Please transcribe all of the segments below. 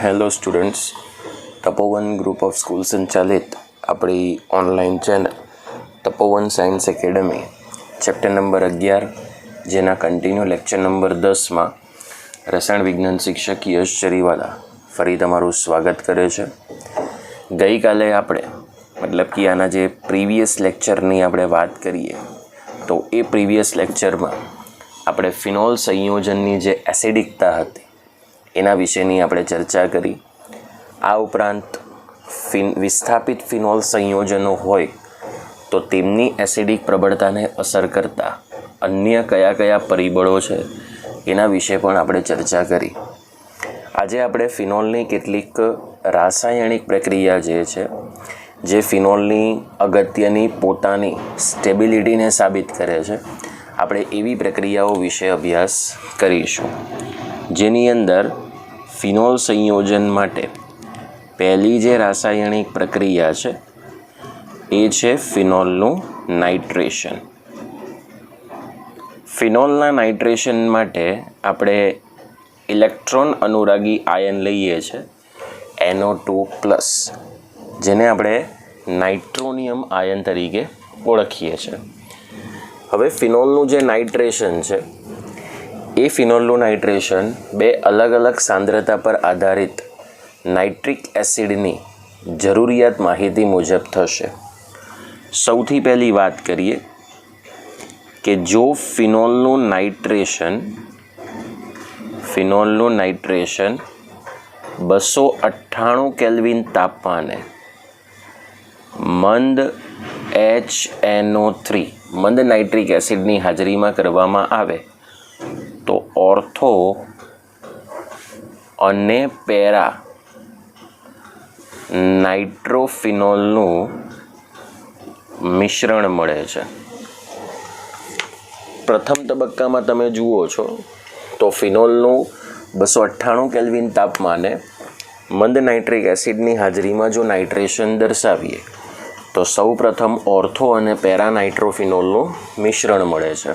Hello students, Tapovan group of school સંચાલિત આપણી online channel તપોવન science academy chapter number 11 જેના continue lecture number 10માં રસાયણ વિજ્ઞાન શિક્ષક યશ ચરીવાલા ફરી તમારું સ્વાગત કરે છે. ગઈકાલે આપણે મતલબ કે આના જે પ્રીવિયસ લેક્ચરની આપણે વાત કરીએ તો એ પ્રીવિયસ લેક્ચરમાં આપણે ફિનોલ સંયોજનની જે એસિડિકતા હતી એના વિશેની આપણે ચર્ચા કરી. આ ઉપરાંત વિસ્થાપિત ફિનોલ સંયોજનો હોય તો તેમની એસિડિક પ્રબળતાને અસર કરતા અન્ય કયા કયા પરિબળો છે એના વિશે પણ આપણે ચર્ચા કરી. આજે આપણે ફિનોલની કેટલીક રાસાયણિક પ્રક્રિયા જે છે જે ફિનોલની અગત્યની પોતાની સ્ટેબિલિટીને સાબિત કરે છે, આપણે એવી પ્રક્રિયાઓ વિશે અભ્યાસ કરીશું. જેની અંદર ફિનોલ સંયોજન માટે પહેલી જે રાસાયણિક પ્રક્રિયા છે એ છે ફિનોલનું નાઇટ્રેશન. ફિનોલના નાઇટ્રેશન માટે આપણે ઇલેક્ટ્રોન અનુરાગી આયન લઈએ છીએ NO2+, જેને આપણે નાઇટ્રોનિયમ આયન તરીકે ઓળખીએ છીએ. હવે ફિનોલનું જે નાઇટ્રેશન છે એ ફિનોલનું નાઇટ્રેશન બે અલગ અલગ સાંદ્રતા પર આધારિત નાઇટ્રિક એસિડની જરૂરિયાત માહિતી મુજબ થશે. સૌથી પહેલી વાત કરીએ કે જો ફિનોલનું નાઇટ્રેશન 298 કેલ્વિન તાપમાને મંદ HNO3 મંદ નાઇટ્રિક એસિડની હાજરીમાં કરવામાં આવે તો ઓર્થો અને પેરા નાઇટ્રોફિનોલનું મિશ્રણ મળે છે. પ્રથમ તબક્કામાં તમે જુઓ છો તો ફિનોલનું 298 કેલ્વિન તાપમાને મંદ નાઇટ્રિક એસિડની હાજરીમાં જો નાઇટ્રેશન દર્શાવીએ તો સૌ પ્રથમ ઓર્થો અને પેરા નાઇટ્રોફિનોલનું મિશ્રણ મળે છે.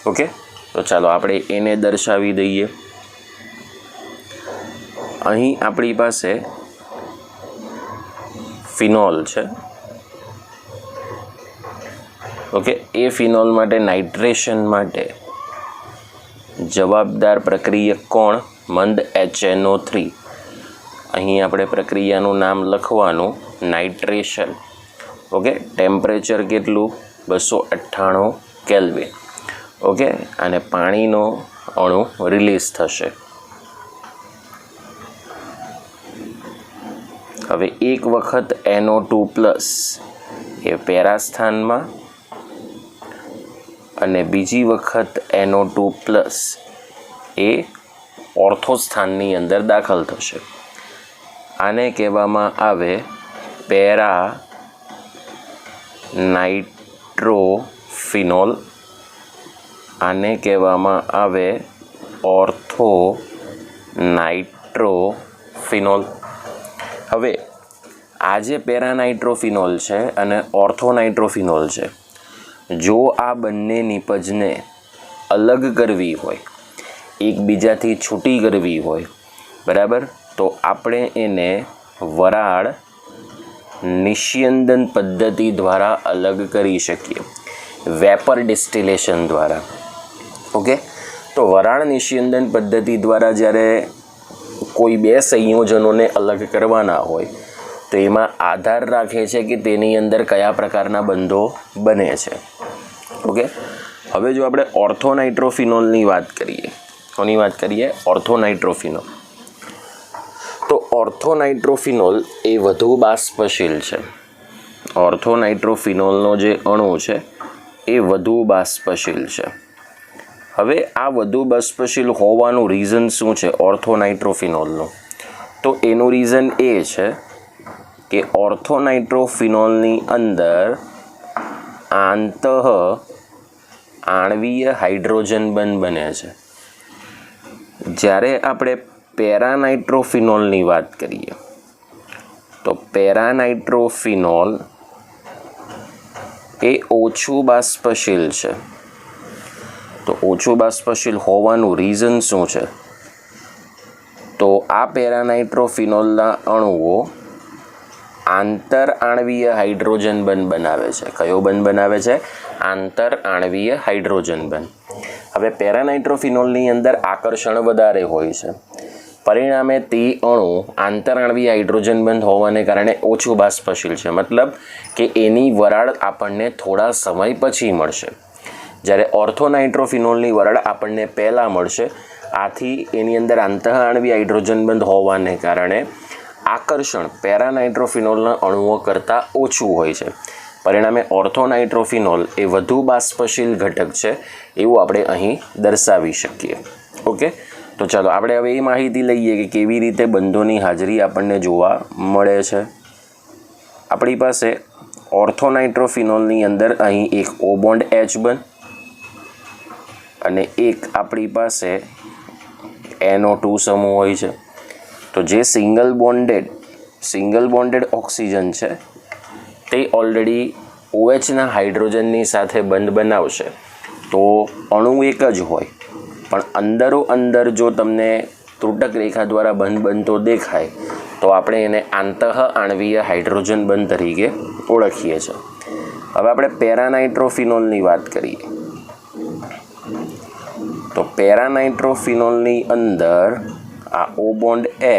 ઓકે, તો ચાલો આપણે એને દર્શાવી દઈએ. અહીં આપણી પાસે ફિનોલ છે. ઓકે, એ ફિનોલ માટે નાઇટ્રેશન માટે જવાબદાર પ્રક્રિયક કોણ? મંદ HNO3. અહીં આપણે પ્રક્રિયાનું નામ લખવાનું નાઇટ્રેશન. ઓકે, ટેમ્પરેચર કેટલું? 298 કેલ્વિન. ઓકે, અને પાણીનો અણુ રિલીઝ થશે. હવે એક વખત NO2+ એ પેરા સ્થાનમાં અને બીજી વખત NO2+ એ ઓર્થો સ્થાનની અંદર દાખલ થશે. આને કહેવામાં આવે પેરા નાઇટ્રોફિનોલ. આને કહેવામાં આવે ઓર્થો નાઇટ્રોફિનોલ. હવે આ જે પેરાનાઇટ્રોફિનોલ છે અને ઓર્થોનાઇટ્રોફિનોલ છે, જો આ બંને નિપજને અલગ કરવી હોય, એકબીજાથી છૂટી કરવી હોય, બરાબર, તો આપણે એને વરાળ નિસ્યંદન પદ્ધતિ દ્વારા અલગ કરી શકીએ, વેપર ડિસ્ટિલેશન દ્વારા. ઓકે, તો વરાળ નિસ્યંદન પદ્ધતિ દ્વારા જ્યારે કોઈ બે સંયોજનોને અલગ કરવાના હોય તો એમાં આધાર રાખે છે કે તેની અંદર કયા પ્રકારના બંધો બને છે. ઓકે, હવે જો આપણે ઓર્થોનાઇટ્રોફિનોલની વાત કરીએ, કોની વાત કરીએ? ઓર્થોનાઇટ્રોફિનોલ. તો ઓર્થોનાઇટ્રોફિનોલ એ વધુ બાષ્પશીલ છે. ઓર્થોનાઇટ્રોફિનોલનો જે અણુ છે એ વધુ બાષ્પશીલ છે. હવે આ વધુ બાષ્પશીલ હોવાનું રીઝન શું છે ઓર્થોનાઇટ્રોફિનોલનું? તો એનું રીઝન એ છે કે ઓર્થોનાઇટ્રોફિનોલની અંદર આંતઃ આણ્વીય હાઇડ્રોજન બંધ બને છે. જ્યારે આપણે પેરાનાઇટ્રોફિનોલની વાત કરીએ તો પેરાનાઇટ્રોફિનોલ એ ઓછું બાષ્પશીલ છે. તો ઓછું બાષ્પશીલ હોવાનું રીઝન શું છે? તો તો આ પેરાનાઇટ્રોફિનોલના અણુઓ આંતર આણવીય હાઇડ્રોજન બંધ બનાવે છે. કયો બંધ બનાવે છે? આંતર આણવીય હાઇડ્રોજન બંધ. હવે પેરાનાઇટ્રોફિનોલની અંદર આકર્ષણ વધારે હોય છે, પરિણામે તે અણુ આંતર આણવીય હાઇડ્રોજન બંધ હોવાને કારણે ઓછું બાષ્પશીલ છે. મતલબ કે એની વરાળ આપણને થોડા સમય પછી મળશે, જ્યારે ઓર્થોનાઇટ્રોફિનોલની વરાળ આપણને પહેલાં મળશે. આથી એની અંદર આંતર આણવીય હાઇડ્રોજન બંધ હોવાને કારણે આકર્ષણ પેરાનાઇટ્રોફિનોલના અણુઓ કરતાં ઓછું હોય છે. પરિણામે ઓર્થોનાઇટ્રોફિનોલ એ વધુ બાષ્પશીલ ઘટક છે એવું આપણે અહીં દર્શાવી શકીએ. ઓકે, તો ચાલો આપણે હવે એ માહિતી લઈએ કે કેવી રીતે બંધોની હાજરી આપણને જોવા મળે છે. આપણી પાસે ઓર્થોનાઇટ્રોફિનોલની અંદર અહીં એક O બોન્ડ H બંધ અને એક આપણી પાસે NO2 સમૂહ હોય છે. તો જે સિંગલ બોન્ડેડ ઓક્સિજન છે તે ઓલરેડી OHના હાઇડ્રોજનની સાથે બંધ બનાવશે, તો અણુ એક જ હોય, પણ અંદર જો તમને ત્રુટક રેખા દ્વારા બંધ બનતો દેખાય તો આપણે એને આંતઃ આણવીય હાઇડ્રોજન બંધ તરીકે ઓળખીએ છીએ. હવે આપણે પેરાનાઇટ્રોફિનોલની વાત કરીએ તો પેરાનાઇટ્રોફિનોલની અંદર આ O બોન્ડ H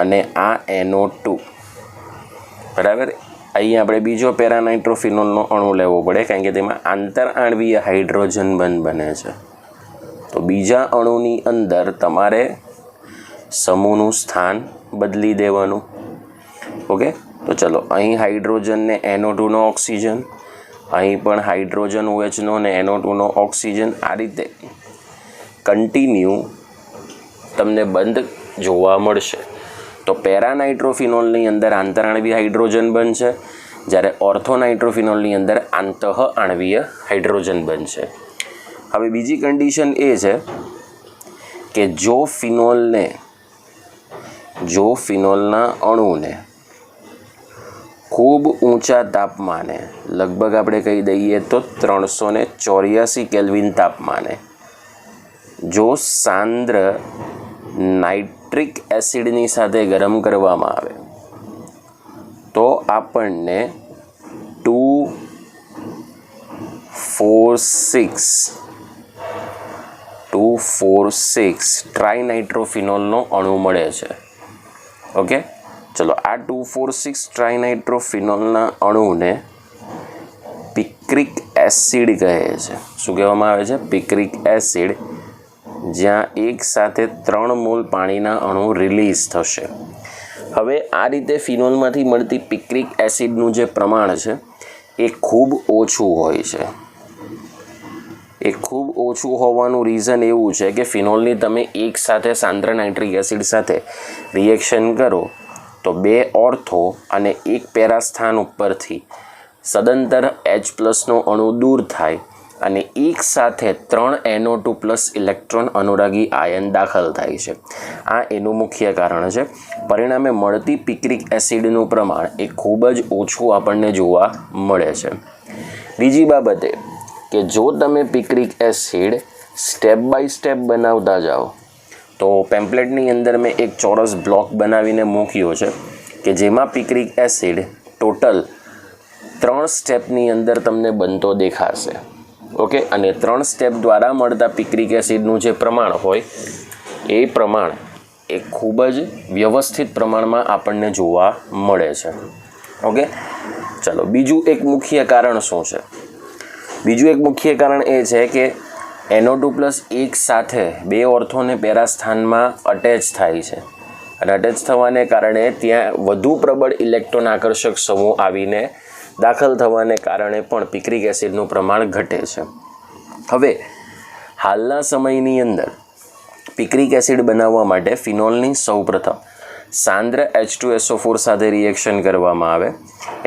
અને આ NO2, બરાબર. અહીં આપણે બીજો પેરાનાઇટ્રોફિનોલનો અણુ લેવો પડે કારણ કે તેમાં આંતર આણવીય હાઇડ્રોજન બંધ બને છે. તો બીજા અણુની અંદર તમારે સમૂહનું સ્થાન બદલી દેવાનું. ઓકે, તો ચલો અહીં હાઇડ્રોજનને NO2નો ઓક્સિજન, અહીં પણ હાઇડ્રોજન OHનો અને NO2નો ઓક્સિજન, આ રીતે કન્ટિન્યુ તમને બંધ જોવા મળશે. તો પેરાનાઇટ્રોફિનોલની અંદર આંતર આણવીય હાઇડ્રોજન બંધ છે, જ્યારે ઓર્થોનાઇટ્રોફિનોલની અંદર આંતઃ આણવીય હાઇડ્રોજન બંધ છે. હવે બીજી કન્ડિશન એ છે કે જો ફિનોલના અણુને ખૂબ ઊંચા તાપમાને, લગભગ આપણે કહી દઈએ તો 384 કેલ્વિન તાપમાને જો સાંદ્ર નાઇટ્રિક એસિડની સાથે ગરમ કરવામાં આવે તો આપણને 246 ટ્રાઇનાઇટ્રોફિનોલનો અણુ મળે છે. ઓકે, ચલો આ 246 ટ્રાઇનાઇટ્રોફિનોલના અણુને પિક્રિક એસિડ કહે છે. શું કહેવામાં આવે છે? પિક્રિક એસિડ, જ્યાં એક સાથે 3 મોલ પાણીના અણુ રિલીઝ થશે. હવે આ રીતે ફિનોલમાંથી મળતી પિક્રિક એસિડનું જે પ્રમાણ છે એ ખૂબ ઓછું હોય છે. એ ખૂબ ઓછું હોવાનું રીઝન એવું છે કે ફિનોલની તમે એક સાથે સાંદ્ર નાઇટ્રિક એસિડ સાથે રિએક્શન કરો તો 2 ઓર્થો અને 1 પેરા સ્થાન ઉપરથી સદંતર H+નો અણુ દૂર થાય અને એક સાથે 3 NO2+ ઇલેક્ટ્રોન અનુરાગી આયન દાખલ થાય છે. આ એનું મુખ્ય કારણ છે. પરિણામે મળતી પિક્રિક એસિડનું પ્રમાણ એ ખૂબ જ ઓછું આપણને જોવા મળે છે. બીજી બાબતે કે જો તમે picric acid step by step બનાવતા જાઓ તો પેમ્પલેટની અંદર મેં એક ચોરસ બ્લોક બનાવીને મૂક્યો છે કે જેમાં પિક્રિક એસિડ ટોટલ 3 સ્ટેપની અંદર તમને બનતો દેખાશે. ઓકે, અને 3 સ્ટેપ દ્વારા મળતા પિક્રિક એસિડનું જે પ્રમાણ હોય એ પ્રમાણ એ ખૂબ જ વ્યવસ્થિત પ્રમાણમાં આપણને જોવા મળે છે. ઓકે, ચાલો બીજું એક મુખ્ય કારણ શું છે? બીજું એક મુખ્ય કારણ એ છે કે NO2+ એક સાથે 2 ઓર્થોને પેરા સ્થાનમાં અટેચ થાય છે અને અટેચ થવાને કારણે ત્યાં વધુ પ્રબળ ઇલેક્ટ્રોન આકર્ષક સમૂહ આવીને દાખલ થવાને કારણે પણ પિક્રિક એસિડનું પ્રમાણ ઘટે છે. હવે હાલના સમયની અંદર પિક્રિક એસિડ બનાવવા માટે ફિનોલની સૌપ્રથમ સાંદ્ર H2SO4 સાથે રિએક્શન કરવામાં આવે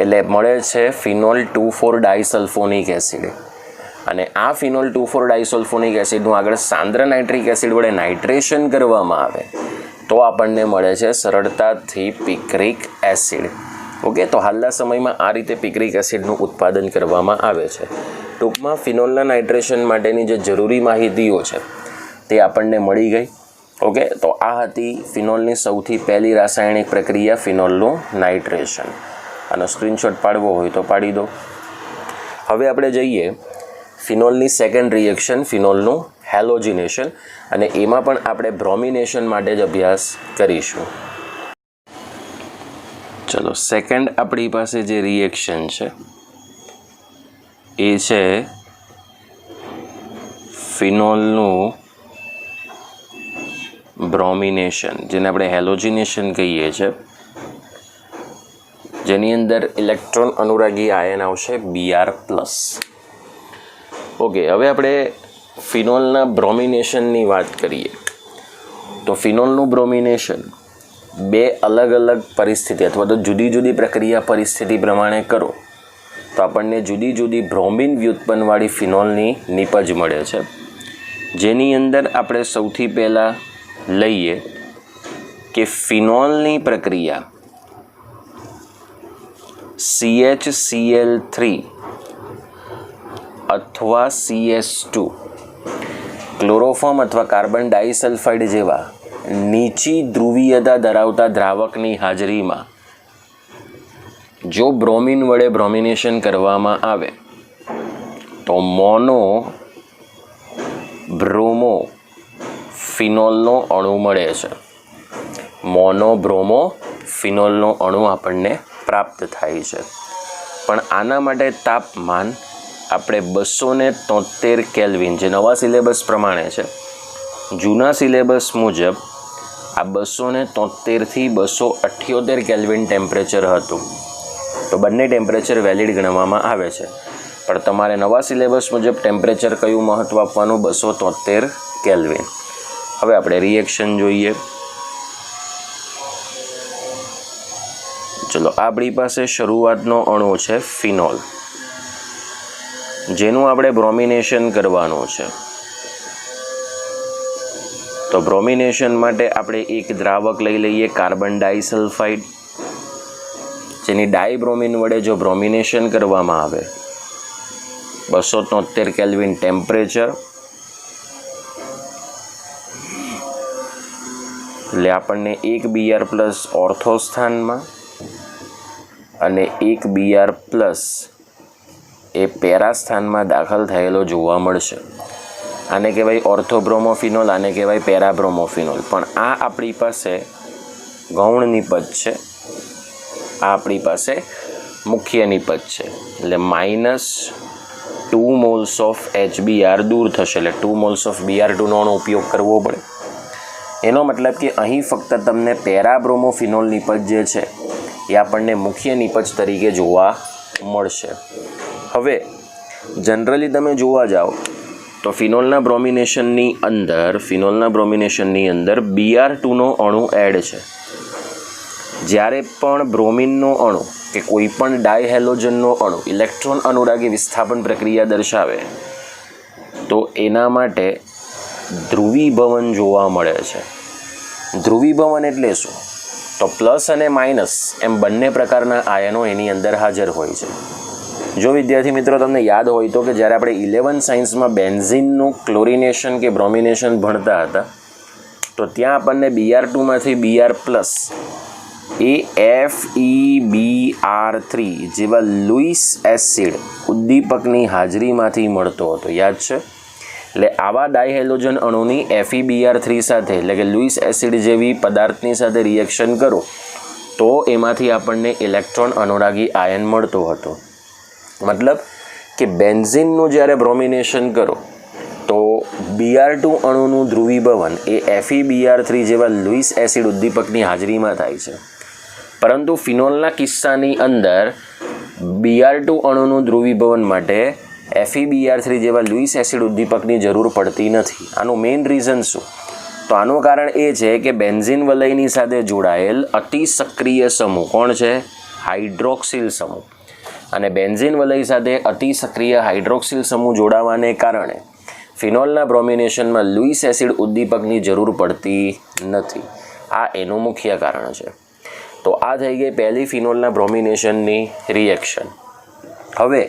એટલે મળે છે ફિનોલ 2,4 ડાયસલ્ફોનિક એસિડ. અને આ ફિનોલ 2,4 ડાયસલ્ફોનિક એસિડનું આગળ સાંદ્ર નાઇટ્રિક એસિડ વડે નાઇટ્રેશન કરવામાં આવે તો આપણને મળે છે સરળતાથી પિક્રિક એસિડ. ઓકે, તો હાલના સમયમાં આ રીતે પિક્રિક એસિડનું ઉત્પાદન કરવામાં આવે છે. ટૂંકમાં ફિનોલના નાઇટ્રેશન માટેની જે જરૂરી માહિતીઓ છે તે આપણને મળી ગઈ. ઓકે, તો આ હતી ફિનોલની સૌથી પહેલી રાસાયણિક પ્રક્રિયા, ફિનોલનું નાઇટ્રેશન. આનો સ્ક્રીનશોટ પાડવો હોય તો પાડી દો. હવે આપણે જઈએ ફિનોલની સેકન્ડ રિએક્શન, ફિનોલનું હેલોજિનેશન, અને એમાં પણ આપણે બ્રોમિનેશન માટે જ અભ્યાસ કરીશું. ચલો, સેકન્ડ આપણી પાસે જે રિએક્શન છે એ છે ફિનોલનું બ્રોમિનેશન, જેને આપણે હેલોજિનેશન કહીએ છીએ, જેની અંદર ઇલેક્ટ્રોન અનુરાગી આયન આવશે Br+. ઓકે, હવે આપણે ફિનોલના બ્રોમિનેશનની વાત કરીએ તો ફિનોલનું બ્રોમિનેશન બે અલગ અલગ પરિસ્થિતિ અથવા તો જુદી જુદી પ્રક્રિયા પરિસ્થિતિ પ્રમાણે કરો તો આપણને જુદી જુદી બ્રોમિન વ્યુત્પન્નવાળી ફિનોલની નીપજ મળે છે, જેની અંદર આપણે સૌથી પહેલાં લઈએ કે ફિનોલની પ્રક્રિયા CHCl3 અથવા CS2 ક્લોરોફોર્મ અથવા કાર્બન ડાઇસલ્ફાઇડ જેવા નીચી ધ્રુવીયતા ધરાવતા દ્રાવકની હાજરીમાં જો બ્રોમિન વડે બ્રોમિનેશન કરવામાં આવે તો મોનો બ્રોમો ફિનોલનો અણુ મળે છે. મોનો બ્રોમો ફિનોલનો અણુ આપણને પ્રાપ્ત થાય છે. પણ આના માટે તાપમાન આપણે 273 કેલ્વિન, જે નવા સિલેબસ પ્રમાણે છે, જૂના સિલેબસ મુજબ આ 273થી 278 કેલ્વિન ટેમ્પરેચર હતું. તો બંને ટેમ્પરેચર વેલિડ ગણવામાં આવે છે, પણ તમારે નવા સિલેબસ મુજબ ટેમ્પરેચર કયું મહત્ત્વ આપવાનું? 273 કેલ્વિન. હવે આપણે રિએક્શન જોઈએ. ચલો, આપણી પાસે શરૂઆતનો અણુ છે ફિનોલ, જેનું આપણે બ્રોમિનેશન કરવાનું છે. તો બ્રોમિનેશન માટે આપણે એક દ્રાવક લઈ લઈએ, કાર્બન ડાઇસલ્ફાઇડ, જેની ડાયબ્રોમિન વડે જો બ્રોમિનેશન કરવામાં આવે 273 કેલ્વિન ટેમ્પરેચર, એટલે આપણને એક Br+ ઓર્થો સ્થાનમાં અને એક Br+ એ પેરા સ્થાનમાં દાખલ થયેલો જોવા મળશે. આને કહેવાય ઓર્થોબ્રોમોફિનોલ, આને કહેવાય પેરાબ્રોમોફિનોલ. પણ આ આપણી પાસે ગૌણ નિપજ છે, આ આપણી પાસે મુખ્ય નિપજ છે, એટલે -2 મોલ્સ ઓફ HBr દૂર થશે, એટલે 2 મોલ્સ ઓફ Br2નો ઉપયોગ કરવો પડે. એનો મતલબ કે અહીં ફક્ત તમને પેરાબ્રોમોફિનોલ નિપજ જે છે એ આપણને મુખ્ય નિપજ તરીકે જોવા મળશે. હવે જનરલી તમે જોવા જાઓ તો ફિનોલના બ્રોમિનેશનની અંદર Br2નો અણુ એડ છે. જ્યારે પણ બ્રોમિનનો અણુ કે કોઈ પણ ડાયહેલોજનનો અણુ ઇલેક્ટ્રોન અનુરાગી વિસ્થાપન પ્રક્રિયા દર્શાવે તો એના માટે ધ્રુવીભવન જોવા મળે છે. ધ્રુવીભવન એટલે શું? તો પ્લસ અને માઇનસ એમ બંને પ્રકારના આયનો એની અંદર હાજર હોય છે. જો વિદ્યાર્થી મિત્રો તમને યાદ હોય તો કે જ્યારે આપણે 11 સાયન્સમાં બેન્ઝીનનું ક્લોરિનેશન કે બ્રોમિનેશન ભણતા હતા તો ત્યાં આપણને Br2માંથી Br+ એ FeBr3 જેવા લુઈસ એસિડ ઉદ્દીપકની હાજરીમાંથી મળતો હતો, યાદ છે? એટલે આવા ડાયહેલોજન અણુની FeBr3 સાથે, એટલે કે લુઈસ એસિડ જેવી પદાર્થની સાથે રિએક્શન કરો તો એમાંથી આપણને ઇલેક્ટ્રોન અનુરાગી આયન મળતો હતો. મતલબ કે બેન્ઝીનનું જ્યારે બ્રોમિનેશન કરો તો Br2 અણુનું ધ્રુવીભવન એ FeBr3 જેવા લુઈસ એસિડ ઉદ્દીપકની હાજરીમાં થાય છે. પરંતુ ફિનોલના કિસ્સાની અંદર Br2 અણુનું ધ્રુવીભવન માટે FeBr3 જેવા લુઈસ એસિડ ઉદ્દીપકની જરૂર પડતી નથી. આનું મેઇન રીઝન શું? તો આનું કારણ એ છે કે બેન્ઝીન વલયની સાથે જોડાયેલ અતિ સક્રિય સમૂહ કોણ છે? હાઇડ્રોક્સિલ સમૂહ. અને બેન્ઝીન વલય સાથે અતિ સક્રિય હાઇડ્રોક્સિલ સમૂહ જોડાવાને કારણે ફિનોલના બ્રોમિનેશનમાં લુઈસ એસિડ ઉદ્દીપકની જરૂર પડતી નથી. આ એનું મુખ્ય કારણ છે. તો આ થઈ ગઈ પહેલી ફિનોલના બ્રોમિનેશનની રિએક્શન. હવે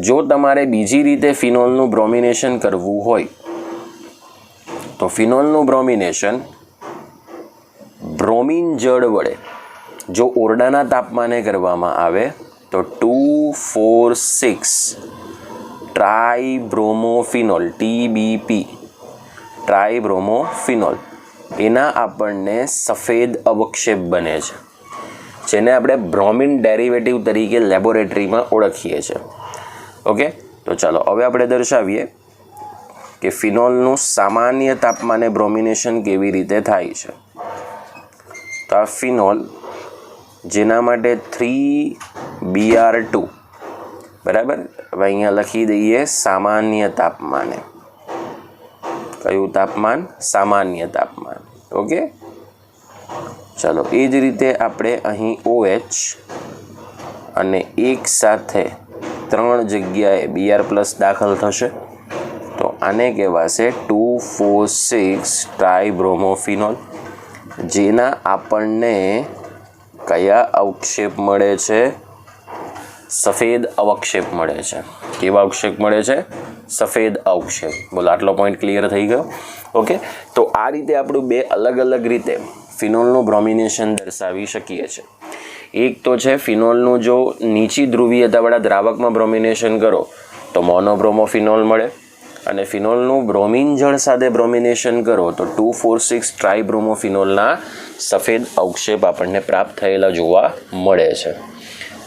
જો તમારે બીજી રીતે ફિનોલનું બ્રોમિનેશન કરવું હોય તો ફિનોલનું બ્રોમિનેશન બ્રોમિન જળ વડે જો ઓરડાના તાપમાને કરવામાં આવે તો 2,4,6 ટ્રાઇબ્રોમોફિનોલ TBP ટ્રાઇબ્રોમોફિનોલ એના આપણને સફેદ અવક્ષેપ બને છે, જેને આપણે બ્રોમિન ડેરિવેટિવ તરીકે લેબોરેટરીમાં ઓળખીએ છીએ. ઓકે, તો ચાલો હવે આપણે દર્શાવીએ કે ફિનોલનું સામાન્ય તાપમાને બ્રોમિનેશન કેવી રીતે થાય છે. તો આ ફિનોલ જેના માટે 3Br2 બરાબર, હવે અહીંયા લખી દઈએ સામાન્ય તાપમાને. કયું તાપમાન? સામાન્ય તાપમાન. ઓકે, ચાલો એ જ રીતે આપણે અહીં OH અને એક સાથે 3 જગ્યાએ Br+ દાખલ થશે, તો આને કહેવાશે 2,4,6 ટ્રાઇબ્રોમોફિનોલ, જેના આપણને કયા અવક્ષેપ મળે છે? સફેદ અવક્ષેપ મળે છે. કેવા અવક્ષેપ મળે છે? સફેદ અવક્ષેપ. બોલો, આટલો પોઈન્ટ ક્લિયર થઈ ગયો? ઓકે, તો આ રીતે આપણું બે અલગ અલગ રીતે ફિનોલનું બ્રોમિનેશન દર્શાવી શકીએ છીએ. એક તો છે ફિનોલનું જો નીચી ધ્રુવીયતાવાળા દ્રાવકમાં બ્રોમિનેશન કરો તો મોનોબ્રોમોફિનોલ મળે, અને ફિનોલનું બ્રોમિન જળ સાથે બ્રોમિનેશન કરો તો 2,4,6 ટ્રાઇબ્રોમોફિનોલના સફેદ અવક્ષેપ આપણને પ્રાપ્ત થયેલા જોવા મળે છે.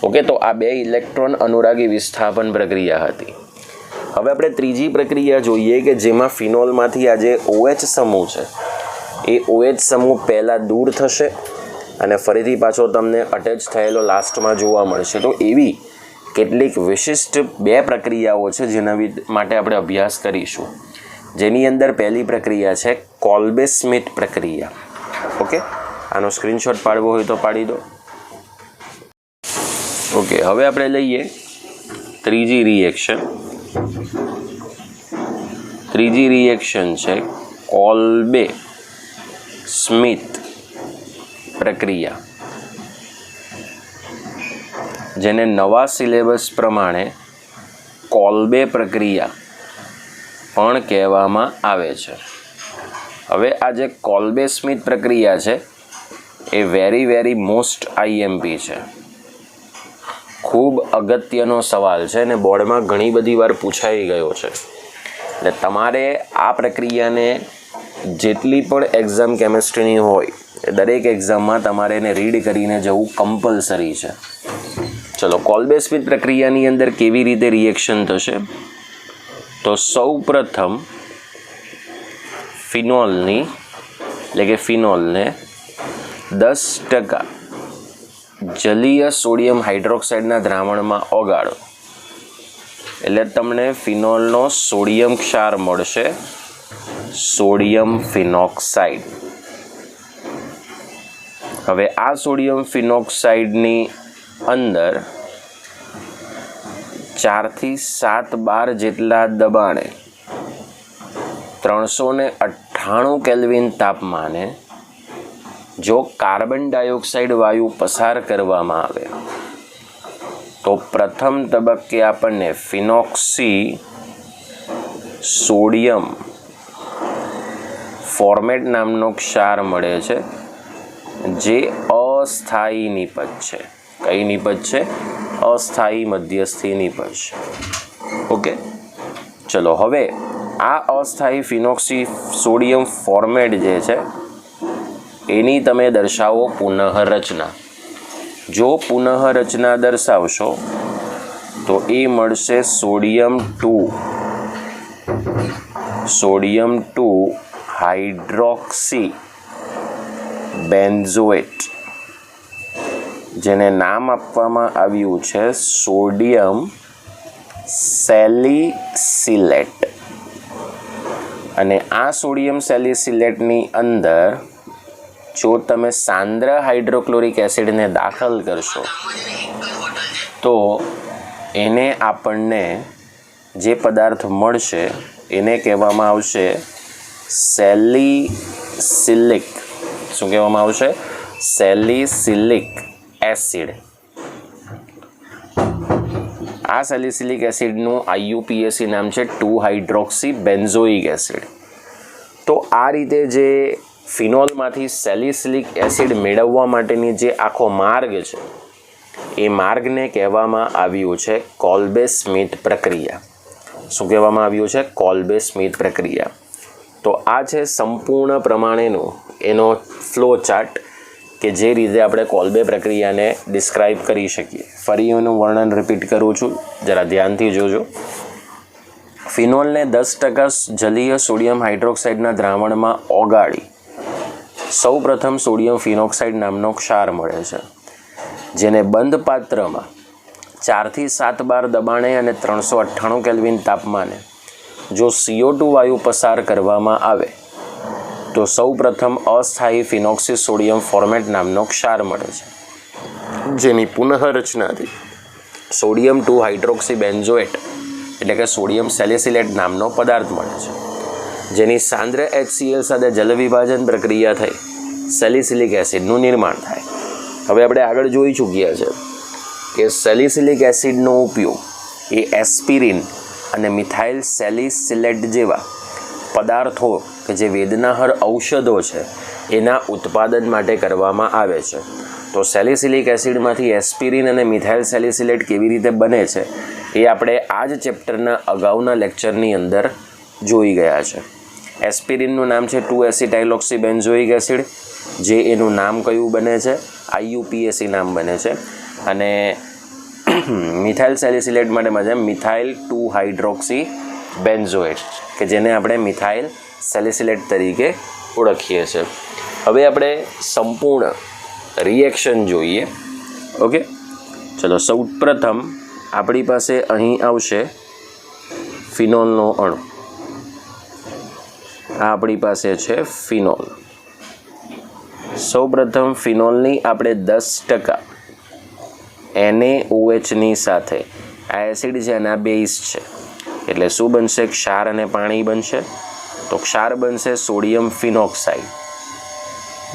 ઓકે, તો આ બે ઇલેક્ટ્રોન અનુરાગી વિસ્થાપન પ્રક્રિયા હતી. હવે આપણે ત્રીજી પ્રક્રિયા જોઈએ કે જેમાં ફિનોલમાંથી આ જે OH સમૂહ છે એ OH સમૂહ પહેલાં દૂર થશે અને ફરીથી પાછો તમને અટેચ થયેલો લાસ્ટમાં જોવા મળશે. તો એવી કેટલીક વિશિષ્ટ બે પ્રક્રિયાઓ છે જેના માટે આપણે અભ્યાસ કરીશું, જેની અંદર પહેલી પ્રક્રિયા છે કોલ્બે સ્મિથ પ્રક્રિયા. ઓકે, આનો સ્ક્રીનશોટ પાડવો હોય તો પાડી દો. ઓકે, હવે આપણે લઈએ ત્રીજી રિએક્શન. ત્રીજી રિએક્શન છે કોલ્બે સ્મિથ પ્રક્રિયા, જેને નવા સિલેબસ પ્રમાણે કોલ્બે પ્રક્રિયા પણ કહેવામાં આવે છે. હવે આ જે કોલ્બે સ્મિથ પ્રક્રિયા છે એ વેરી મોસ્ટ IMP છે. ખૂબ અગત્યનો સવાલ છે અને બોર્ડમાં ઘણી બધી વાર પૂછાઈ ગયો છે. એટલે તમારે આ પ્રક્રિયાને જેટલી પણ એક્ઝામ કેમિસ્ટ્રીની હોય એ દરેક એક્ઝામમાં તમારે એને રીડ કરીને જવું કમ્પલસરી છે. ચલો, કોલ્બે સ્મિથ પ્રક્રિયાની અંદર કેવી રીતે રિએક્શન થશે? તો સૌ પ્રથમ ફિનોલને 10% જલીય સોડિયમ હાઇડ્રોક્સાઇડના દ્રાવણમાં ઓગાળો એટલે તમને ફિનોલનો સોડિયમ ક્ષાર મળશે, સોડિયમ ફિનોક્સાઇડ. હવે આ સોડિયમ ફિનોક્સાઇડની અંદર 4 થી 7 બાર જેટલા દબાણે 398 કેલ્વિન તાપમાને જો કાર્બન ડાયોક્સાઇડ વાયુ પસાર કરવામાં આવે તો પ્રથમ તબક્કે આપણને ફિનોક્સી સોડિયમ ફોર્મેટ નામનો ક્ષાર મળે છે, જે અસ્થાયી નિપજ છે. કઈ નિપજ છે? અસ્થાયી મધ્યસ્થી નિપજ. ઓકે, ચલો હવે આ અસ્થાયી ફિનોક્સી સોડિયમ ફોર્મેટ જે છે એની તમે દર્શાવો પુનઃરચના. જો પુનઃરચના દર્શાવશો તો એ મળશે સોડિયમ 2 હાઇડ્રોક્સી બેન્ઝોએટ, જેને નામ આપવામાં આવ્યું છે સોડિયમ સેલિસિલેટ. અને આ સોડિયમ સેલિસિલેટની અંદર જો તમે સાંદ્ર હાઇડ્રોક્લોરિક એસિડને દાખલ કરશો તો એને આપણને જે પદાર્થ મળશે એને કહેવામાં આવશે સેલિસિલિક. શું કહેવામાં આવશે? Salicylic acid. આ સેલિસિલિક એસિડનું IUPAC નામ છે 2 હાઇડ્રોક્સી બેન્ઝોઇક એસિડ. તો આ રીતે જે ફિનોલમાંથી સેલિસિલિક એસિડ મેળવવા માટેની જે આખો માર્ગ છે એ માર્ગને કહેવામાં આવ્યું છે કોલ્બે સ્મિથ પ્રક્રિયા. શું કહેવામાં આવ્યું છે? કોલ્બે સ્મિથ પ્રક્રિયા. તો આ છે સંપૂર્ણ પ્રમાણેનો એનો ફ્લો ચાર્ટ કે જે રીતે આપણે કોલ્બે પ્રક્રિયાને ડિસ્ક્રાઇબ કરી શકીએ. ફરી એનું વર્ણન રિપીટ કરું છું, જરા ધ્યાનથી જોજો. ફિનોલને 10% જલીય સોડિયમ હાઇડ્રોક્સાઇડના દ્રાવણમાં ઓગાળી સૌપ્રથમ સોડિયમ ફિનોક્સાઇડ નામનો ક્ષાર મળે છે, જેને બંધ પાત્રમાં 4 થી 7 બાર દબાણે અને 398 કેલ્વિન તાપમાને જો CO2 વાયુ પસાર કરવામાં આવે તો સૌપ્રથમ અસ્થાયી ફિનોક્સી સોડિયમ ફોર્મેટ નામનો ક્ષાર મળે છે, જેની પુનઃરચનાથી સોડિયમ 2 હાઇડ્રોક્સી બેન્ઝોએટ એટલે કે સોડિયમ સેલિસિલેટ નામનો પદાર્થ મળે છે, જેની સાંદ્ર HCl સાથે જલવિભાજન પ્રક્રિયા થઈ સેલિસિલિક એસિડનું નિર્માણ થાય. હવે આપણે આગળ જોઈ ચૂક્યા છે કે સેલિસિલિક એસિડનો ઉપયોગ એ એસ્પિરિન અને મિથાઇલ સેલિસિલેટ જેવા પદાર્થો કે જે વેદનાહર ઔષધો છે એના ઉત્પાદન માટે કરવામાં આવે છે. તો સેલિસિલિક એસિડમાંથી એસ્પિરિન અને મિથાઇલ સેલિસિલેટ કેવી રીતે બને છે એ આપણે આ જ ચેપ્ટરના અગાઉના લેક્ચરની અંદર જોઈ ગયા છે. એસ્પિરિનનું નામ છે 2-એસિટાઇલોક્સી બેન્ઝોઇક એસિડ, જે એનું નામ કયું બને છે? IUPAC નામ બને છે. અને મિથાઇલ સેલિસિલેટ માટે મિથાઇલ 2 હાઇડ્રોક્સી બેન્ઝોએટ કે જેને આપણે મિથાઇલ સેલિસિલેટ તરીકે ઓળખીએ છીએ. હવે આપણે સંપૂર્ણ રિએક્શન જોઈએ. ઓકે, ચલો સૌપ્રથમ આપણી પાસે અહીં આવશે ફિનોલનો અણુ. આ આપણી પાસે છે ફિનોલ. સૌપ્રથમ ફિનોલની આપણે 10% NaOHની સાથે આ એસિડ છે એના બેઝ છે એટલે શું બનશે? ક્ષાર અને પાણી બનશે. તો ક્ષાર બનશે સોડિયમ ફિનોક્સાઇડ,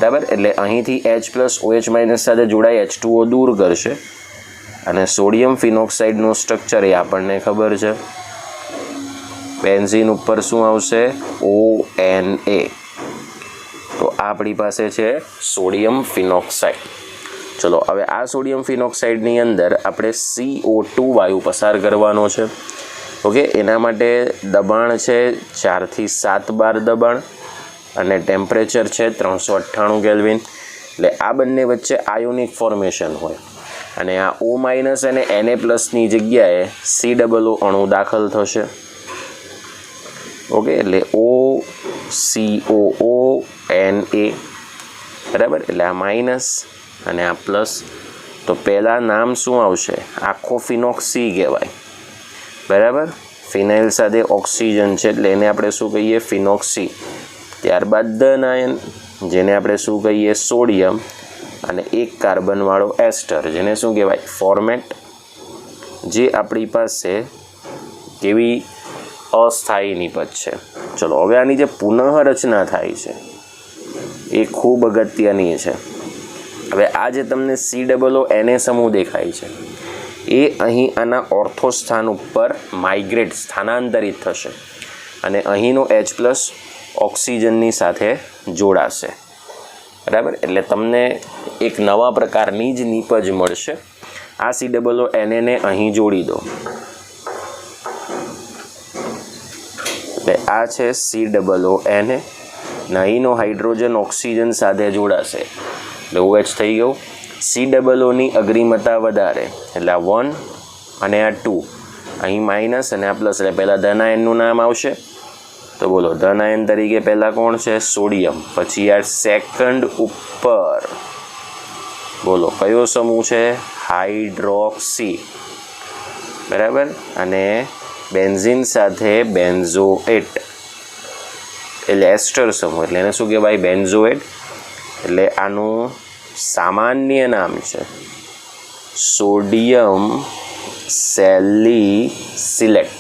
બરાબર. એટલે અહીંથી H+OH- સાથે જોડાઈ H2O દૂર કરશે અને સોડિયમ ફિનોક્સાઇડનું સ્ટ્રક્ચર એ આપણને ખબર છે. બેન્ઝીન ઉપર શું આવશે? ONA. તો આ આપણી પાસે છે સોડિયમ ફિનોક્સાઇડ. ચલો હવે આ સોડિયમ ફિનોક્સાઇડની અંદર આપણે CO2 વાયુ પસાર કરવાનો છે. ઓકે, એના માટે દબાણ છે 4 થી 7 બાર દબાણ અને ટેમ્પરેચર છે 398 કેલ્વિન. એટલે આ બંને વચ્ચે આયોનિક ફોર્મેશન હોય અને આ O- અને Na+ની જગ્યાએ COO અણુ દાખલ થશે. ઓકે, એટલે OCOONA, બરાબર. એટલે આ માઇનસ અને આ પ્લસ. તો પહેલાં નામ શું આવશે? આખો ફિનોક્સી કહેવાય, બરાબર. ફિનાઇલ સાથે ઓક્સિજન છે એટલે એને આપણે શું કહીએ? ફિનોક્સી. ત્યારબાદ ધન આયન જેને આપણે શું કહીએ? સોડિયમ. અને એક કાર્બનવાળો એસ્ટર જેને શું કહેવાય? ફોર્મેટ. જે આપણી પાસે કેવી અસ્થાયી નિપજ છે. ચલો હવે આની જે પુનઃરચના થાય છે એ ખૂબ અગત્યની છે. હવે આ જે તમને COO-Na સમૂહ દેખાય છે એ અહીં આના ઓર્થો સ્થાન ઉપર માઇગ્રેટ સ્થાનાંતરિત થશે અને અહીંનો H+ ઓક્સિજનની સાથે જોડાશે, બરાબર. એટલે તમને એક નવા પ્રકારની જ નિપજ મળશે. આ COO-Na ને અહીં જોડી દો. એટલે આ છે COO-Na. અહીંનો હાઇડ્રોજન ઓક્સિજન સાથે જોડાશે એટલે OH થઈ ગયું. COOની અગ્રિમતા વધારે એટલે આ 1 અને આ 2, અહીં માઇનસ અને આ પ્લસ. એટલે પહેલાં ધન આયનનું નામ આવશે. તો બોલો, ધન આયન તરીકે પહેલાં કોણ છે? સોડિયમ. પછી આ સેકન્ડ ઉપર બોલો કયો સમૂહ છે? હાઇડ્રોક્સી, બરાબર. અને બેન્ઝીન સાથે બેન્ઝોએટ એટલે એસ્ટર સમૂહ એટલે એને શું કહેવાય? બેન્ઝોએટ. એટલે આનું સામાન્ય નામ છે સોડિયમ સેલિસિલેટ.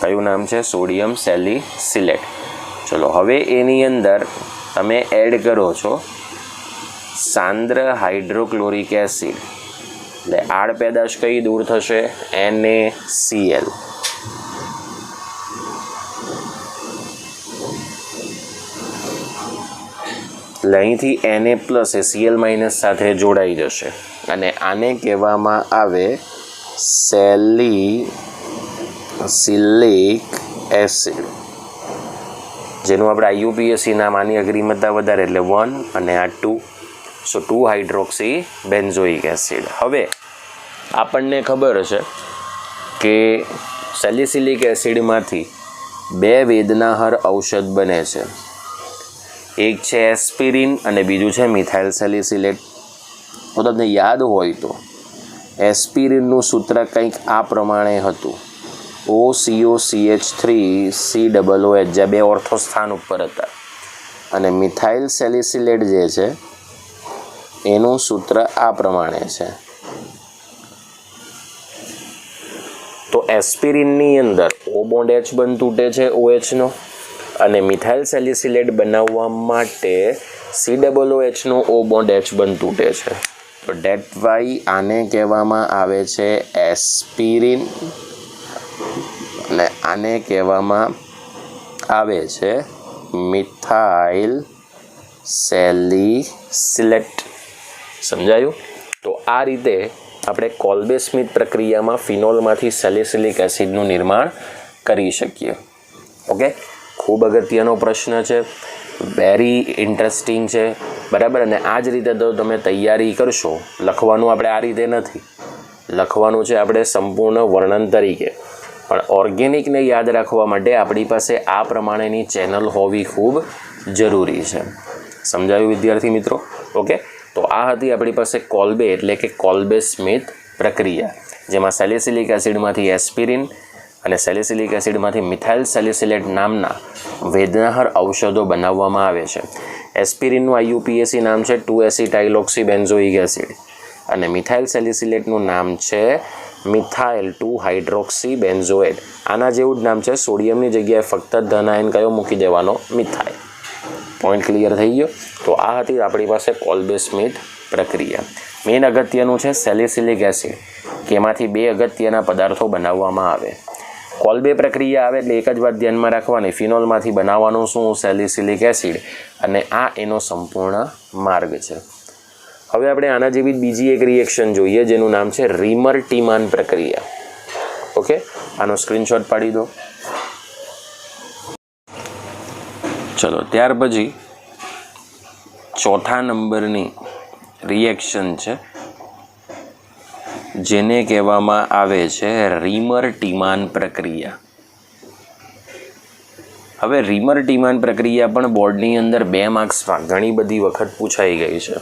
કયું નામ છે? Sodium salicylate. ચલો હવે એની અંદર તમે એડ કરો છો સાંદ્ર હાઇડ્રોક્લોરિક એસિડ. એટલે આડ પેદાશ કઈ દૂર થશે? NaCl. એટલે અહીંથી Na+HCl- સાથે જોડાઈ જશે અને આને કહેવામાં આવે સેલિસિલિક એસિડ, જેનું આપણે IUPAC નામ આની અગ્રિમતા વધારે એટલે 1 અને આ 2, સો 2-હાઇડ્રોક્સી બેન્ઝોઇક એસિડ. હવે આપણને ખબર હશે કે સેલિસિલિક એસિડમાંથી 2 વેદનાહર ઔષધ બને છે. એક છે એસ્પિરિન અને બીજું છે મિથાઇલ સેલિસિલેટ. તો તમને યાદ હોય તો એસ્પિરિનનું સૂત્ર કંઈક આ પ્રમાણે હતું, OCOCH3COOH, જ્યાં 2 ઓર્થો સ્થાન ઉપર હતા. અને મિથાઇલ સેલિસિલેટ જે છે એનું સૂત્ર આ પ્રમાણે છે. તો એસ્પિરિનની અંદર O બોન્ડ H બંધ તૂટે છે OH નો, અને મિથાઇલ સેલિસિલેટ બનાવવા માટે COOH નો O બોન્ડ H બંધ તૂટે છે. તો ડેટ વાય આને કહેવામાં આવે છે એસ્પિરિન અને આને કહેવામાં આવે છે મિથાઇલ સેલિસિલેટ. સમજાયું? તો આ રીતે આપણે કોલ્બે સ્મિથ પ્રક્રિયામાં ફિનોલમાંથી સેલિસિલિક એસિડનું નિર્માણ કરી શકીએ. ઓકે, ખૂબ અગત્યનો પ્રશ્ન છે, વેરી ઇન્ટરેસ્ટિંગ છે, બરાબર. અને આ જ રીતે તો તમે તૈયારી કરશો, લખવાનું આપણે આ રીતે નથી, લખવાનું છે આપણે સંપૂર્ણ વર્ણન તરીકે. પણ ઓર્ગેનિકને યાદ રાખવા માટે આપણી પાસે આ પ્રમાણેની ચેનલ હોવી ખૂબ જરૂરી છે. સમજાયું વિદ્યાર્થી મિત્રો? ઓકે, તો આ હતી આપણી પાસે કોલ્બે એટલે કે કોલ્બે સ્મિથ પ્રક્રિયા, જેમાં સેલિસિલિક એસિડમાંથી એસ્પિરિન અને સેલિસિલિક એસિડમાંથી મિથાઇલ સેલિસિલેટ નામના વેદનાહર ઔષધો બનાવવામાં આવે છે. એસ્પિરિનનું IUPAC નામ છે 2-એસિટાઇલોક્સીબેન્ઝોઇક એસિડ અને મિથાઇલ સેલિસિલેટનું નામ છે મિથાઇલ 2-હાઇડ્રોક્સીબેન્ઝોએટ. આના જેવું જ નામ છે, સોડિયમની જગ્યાએ ફક્ત ધન આયન કયો મૂકી દેવાનો? મિથાઇલ. પોઈન્ટ ક્લિયર થઈ ગયો? તો આ હતી આપણી પાસે કોલ્બે સ્મિથ પ્રક્રિયા. મેઇન અગત્યનું છે સેલિસિલિક એસિડ, કે એમાંથી 2 અગત્યના પદાર્થો બનાવવામાં આવે. કોલ્બે પ્રક્રિયા આવે એટલે એક જ વાત ધ્યાનમાં રાખવાની, ફિનોલમાંથી બનાવવાનું શું? Salicylic acid. અને આ એનો સંપૂર્ણ માર્ગ છે. હવે આપણે આના જેવી બીજી એક રિએક્શન જોઈએ જેનું નામ છે રીમર-ટીમાન પ્રક્રિયા. ઓકે, આનો સ્ક્રીનશોટ પાડી દો. ચલો, ત્યાર પછી ચોથા નંબરની રિએક્શન છે જેને કહેવામાં આવે છે રીમર-ટીમાન પ્રક્રિયા. હવે રીમર-ટીમાન પ્રક્રિયા પણ બોર્ડની અંદર 2 માર્ક્સમાં ઘણી બધી વખત પૂછાઈ ગઈ છે.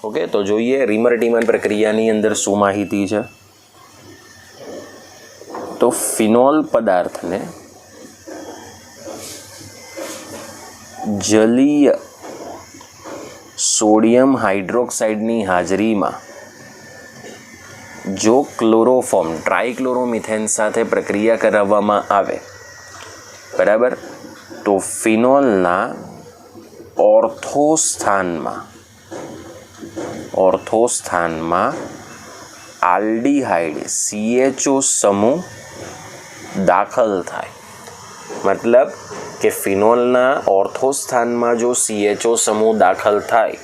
ઓકે, તો જોઈએ રીમર-ટીમાન પ્રક્રિયાની અંદર શું માહિતી છે. તો ફિનોલ પદાર્થને જલીય સોડિયમ હાઇડ્રોક્સાઇડની હાજરીમાં જો ક્લોરોફોર્મ ટ્રાઇક્લોરોમિથેન સાથે પ્રક્રિયા કરાવવામાં આવે, બરાબર, તો ફિનોલના ઓર્થોસ્થાનમાં આલ્ડીહાઇડ CHO સમૂહ દાખલ થાય. મતલબ કે ફિનોલના ઓર્થોસ્થાનમાં જો CHO સમૂહ દાખલ થાય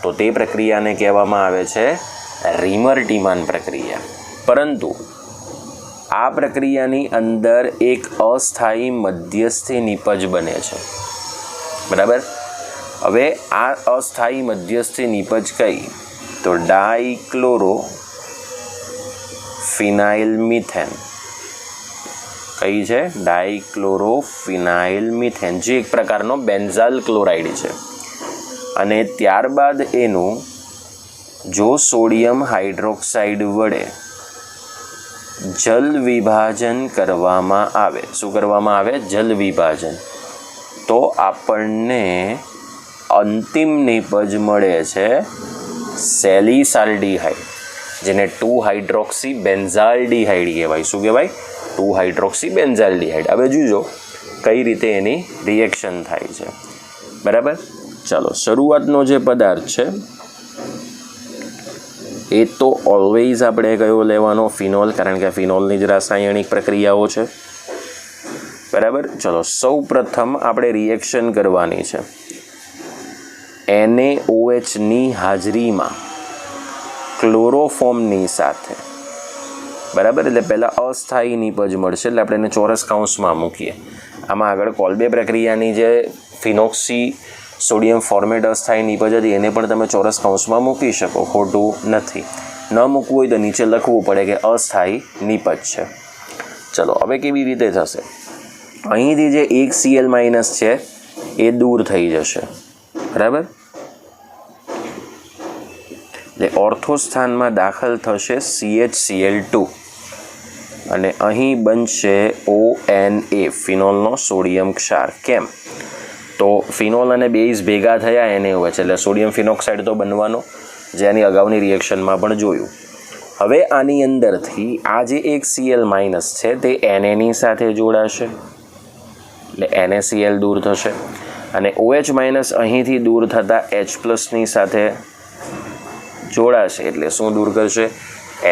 તો તે પ્રક્રિયાને કહેવામાં આવે છે રીમર-ટીમાન પ્રક્રિયા. પરંતુ આ પ્રક્રિયાની અંદર એક અસ્થાયી મધ્યસ્થી નિપજ બને છે, બરાબર. હવે આ અસ્થાયી મધ્યસ્થી નિપજ કઈ? તો ડાઇક્લોરોફિનાઇલ મિથેન. કઈ છે? ડાઇક્લોરોફિનાઇલ મિથેન, જે એક પ્રકારનો બેન્ઝાલ ક્લોરાઇડ છે. અને ત્યારબાદ એનું જો સોડિયમ હાઇડ્રોક્સાઇડ વડે જલ વિભાજન કરવામાં આવે, શું કરવામાં આવે? જલ વિભાજન, તો આપણને અંતિમ નિપજ મળે છે સેલિસાલ્ડીહાઇડ, જેને 2-હાઇડ્રોક્સીબેન્ઝાલ્ડીહાઇડ કહેવાય. શું કહેવાય? 2-હાઇડ્રોક્સીબેન્ઝાલ્ડીહાઇડ. હવે જોજો કઈ રીતે એની રિએક્શન થાય છે, બરાબર. ચાલો, શરૂઆતનો જે પદાર્થ છે એ તો ઓલવેઝ આપણે કયો લેવાનો? ફિનોલ, કારણ કે ફિનોલની જ રાસાયણિક પ્રક્રિયાઓ છે, બરાબર. ચલો, સૌ પ્રથમ આપણે રિએક્શન કરવાની છે. NaOHની હાજરીમાં ક્લોરોફોર્મની સાથે, બરાબર, એટલે પહેલાં અસ્થાયી નિપજ મળશે, એટલે આપણે એને ચોરસ કૌંસમાં મૂકીએ. આમાં આગળ કોલ્બે પ્રક્રિયાની જે ફિનોક્સી સોડિયમ ફોર્મેટ અસ્થાયી નિપજ હતી એને પણ તમે ચોરસ કૌંસમાં મૂકી શકો, ખોટું નથી. ન મૂકવું હોય તો નીચે લખવું પડે કે અસ્થાયી નિપજ છે. ચલો હવે કેવી રીતે થશે? અહીંથી જે એક Cl માઇનસ છે એ દૂર થઈ જશે, બરાબર, એટલે ઓર્થો સ્થાનમાં દાખલ થશે CHCl2 અને અહીં બનશે ONA, ફિનોલનો સોડિયમ ક્ષાર. કેમ? તો ફિનોલ અને બેઝ ભેગા થયા NaOH, એટલે સોડિયમ ફિનોક્સાઇડ તો બનવાનો, જેની અગાઉની રિએક્શનમાં પણ જોયું. હવે આની અંદરથી આ જે એક Cl માઇનસ છે તે Na સાથે જોડાશે, એટલે NaCl દૂર થશે, અને OH માઇનસ અહીંથી દૂર થતાં H+ની સાથે જોડાશે, એટલે શું દૂર કરશે?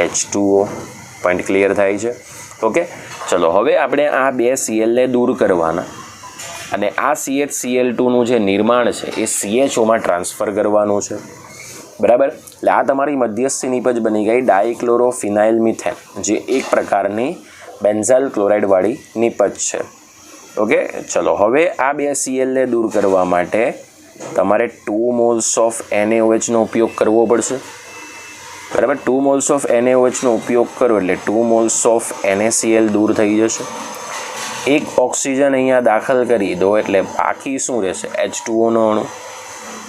H2O. પોઈન્ટ ક્લિયર થાય છે? ઓકે, ચલો હવે આપણે આ બે Clને દૂર કરવાના અને આ CHCl2નું જે નિર્માણ છે એ CHOમાં ટ્રાન્સફર કરવાનું છે, બરાબર. એટલે આ તમારી મધ્યસ્થી નિપજ બની ગઈ ડાયક્લોરોફિનાઇલ મિથેન, જે એક પ્રકારની બેન્ઝાઇલ ક્લોરાઇડવાળી નિપજ છે. ઓકે, ચલો હવે આ બે Clને દૂર કરવા માટે તમારે 2 મોલ્સ ઓફ NaOHનો ઉપયોગ કરવો પડશે, બરાબર. 2 મોલ્સ ઓફ NaOHનો ઉપયોગ કરો એટલે 2 મોલ્સ ઓફ NaCl દૂર થઈ જશે. એક ઓક્સિજન અહીંયા દાખલ કરી દો એટલે બાકી શું રહેશે? H2Oનો અણુ,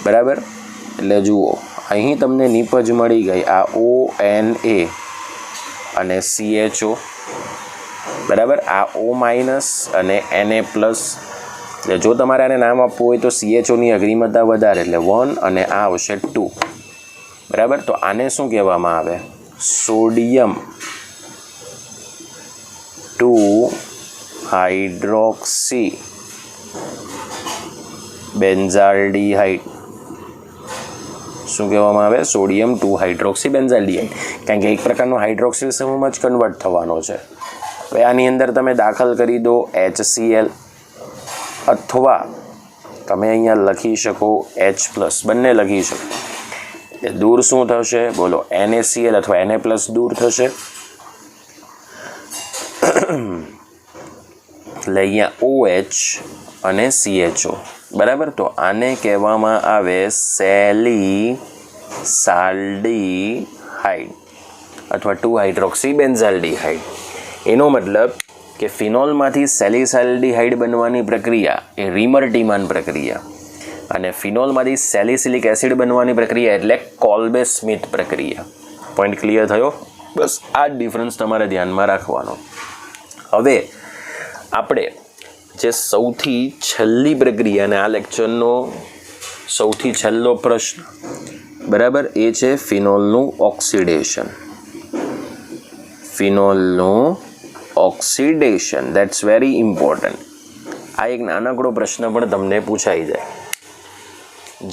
બરાબર. એટલે જુઓ અહીં તમને નિપજ મળી ગઈ આ ONA અને CHO, બરાબર. આ O માઇનસ અને Na પ્લસ, એટલે જો તમારે આને નામ આપવું હોય તો CHOની અગ્રિમતા વધારે એટલે 1 અને આ આવશે 2, બરાબર. તો આને શું કહેવામાં આવે? Sodium 2 hydroxy benzaldehyde. શું કહેવામાં આવે? સોડિયમ 2 હાઇડ્રોક્સી બેન્ઝાલ્ડિહાઇડ, કારણ કે એક પ્રકારનો હાઇડ્રોક્સિલ સમૂહમાં જ કન્વર્ટ થવાનો છે. હવે આની અંદર તમે દાખલ કરી દો HCl, અથવા તમે અહીંયા લખી શકો H+, બંને લખી શકો. એ દૂર શું થશે? બોલો, NaCl અથવા Na+ દૂર થશે. એટલે અહીંયા OH અને CHO, બરાબર. તો આને કહેવામાં આવે સેલિસાલ્ડીહાઇડ અથવા 2 હાઇડ્રોક્સી બેન્ઝાલ્ડિહાઇડ. એનો મતલબ કે ફિનોલમાંથી સેલિસાલ્ડીહાઇડ બનવાની પ્રક્રિયા એ રીમર-ટીમાન પ્રક્રિયા, અને ફિનોલમાંથી સેલિસિલિક એસિડ બનવાની પ્રક્રિયા એટલે કોલ્બે સ્મિથ પ્રક્રિયા. પોઈન્ટ ક્લિયર થયો? બસ આ જ ડિફરન્સ તમારે ધ્યાનમાં રાખવાનો. હવે આપણે જે સૌથી છેલ્લી પ્રક્રિયા અને આ લેક્ચરનો સૌથી છેલ્લો પ્રશ્ન, બરાબર, એ છે ફિનોલનું ઓક્સિડેશન. ફિનોલનું ઓક્સિડેશન, દેટ્સ વેરી ઇમ્પોર્ટન્ટ. આ એક નાનકડો પ્રશ્ન પણ તમને પૂછાઈ જાય.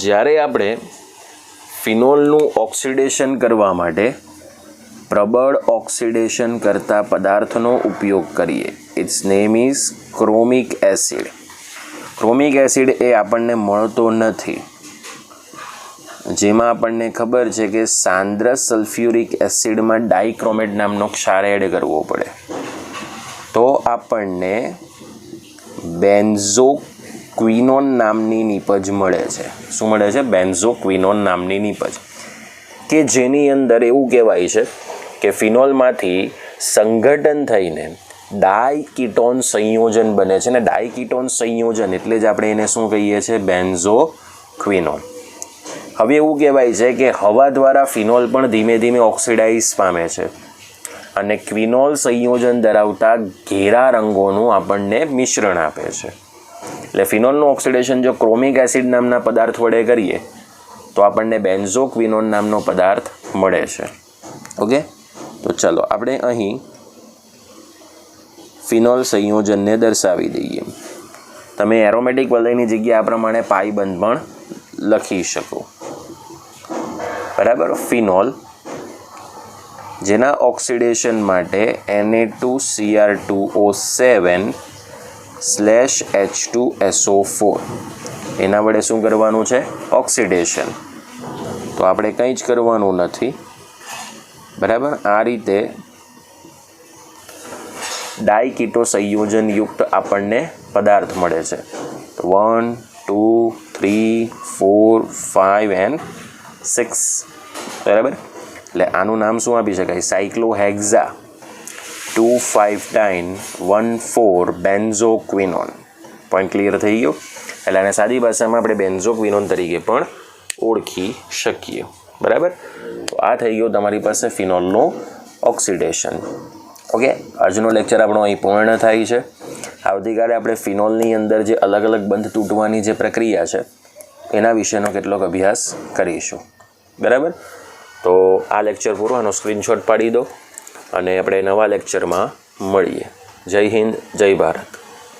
જ્યારે આપણે ફિનોલનું ઓક્સિડેશન કરવા માટે પ્રબળ ઓક્સિડેશન કરતા પદાર્થનો ઉપયોગ કરીએ, it's name is chromic acid. Chromic acid એ આપણને મળતો નથી, જેમાં આપણને ખબર છે કે સાંદ્ર સલ્ફ્યુરિક એસિડમાં ડાઇક્રોમેટ નામનો ક્ષાર એડ કરવો પડે, તો આપણને બેન્ઝોક્વિનોન નામની નિપજ મળે છે. શું મળે છે? બેન્ઝોક્વિનોન નામની નિપજ, કે જેની અંદર એવું કહેવાય છે કે ફિનોલમાંથી સંઘટન થઈને ડાયકીટોન સંયોજન બને છે, ને ડાયકીટોન સંયોજન એટલે જ આપણે એને શું કહીએ છીએ? બેન્ઝોક્વિનોન. હવે એવું કહેવાય છે કે હવા દ્વારા ફિનોલ પણ ધીમે ધીમે ઓક્સિડાઇઝ પામે છે અને ક્વિનોલ સંયોજન ધરાવતા ઘેરા રંગોનું આપણને મિશ્રણ આપે છે. એટલે ફિનોલનું ઓક્સિડેશન જો ક્રોમિક એસિડ નામના પદાર્થ વડે કરીએ તો આપણને બેન્ઝોક્વિનોન નામનો પદાર્થ મળે છે. ઓકે, તો ચલો આપણે અહીં ફિનોલ સંયોજનને દર્શાવી દઈએ. તમે એરોમેટિક વલયની જગ્યાએ આ પ્રમાણે પાઈબંધ પણ લખી શકો, બરાબર. ફિનોલ જેના ઓક્સિડેશન માટે Na2Cr2O7/H2SO4 એના વડે શું કરવાનું છે? ઓક્સિડેશન. તો આપણે કંઈ જ કરવાનું નથી, બરાબર. આ રીતે ડાયકીટો સંયોજનયુક્ત આપણને પદાર્થ મળે છે. 1 2 3 4 5 and 6, બરાબર. એટલે આનું નામ શું આપી શકાય? સાયક્લોહેક્ઝા 2,5-1,4 બેન્ઝોક્વિનોન. પોઈન્ટ ક્લિયર થઈ ગયો? એટલે આને સાદી ભાષામાં આપણે બેન્ઝોક્વિનોન તરીકે પણ ઓળખી શકીએ, બરાબર. તો આ થઈ ગયો તમારી પાસે ફિનોલનું ઓક્સિડેશન. ઓકે, આજનો લેક્ચર આપણો અહીં પૂર્ણ થાય છે. આવતીકાલે આપણે ફિનોલની અંદર જે અલગ અલગ બંધ તૂટવાની જે પ્રક્રિયા છે એના વિશેનો કેટલોક અભ્યાસ કરીશું, બરાબર. તો આ લેક્ચર પૂરો, આનો સ્ક્રીનશોટ પાડી દો અને આપણે નવા લેક્ચરમાં મળીએ. જય હિન્દ, જય ભારત.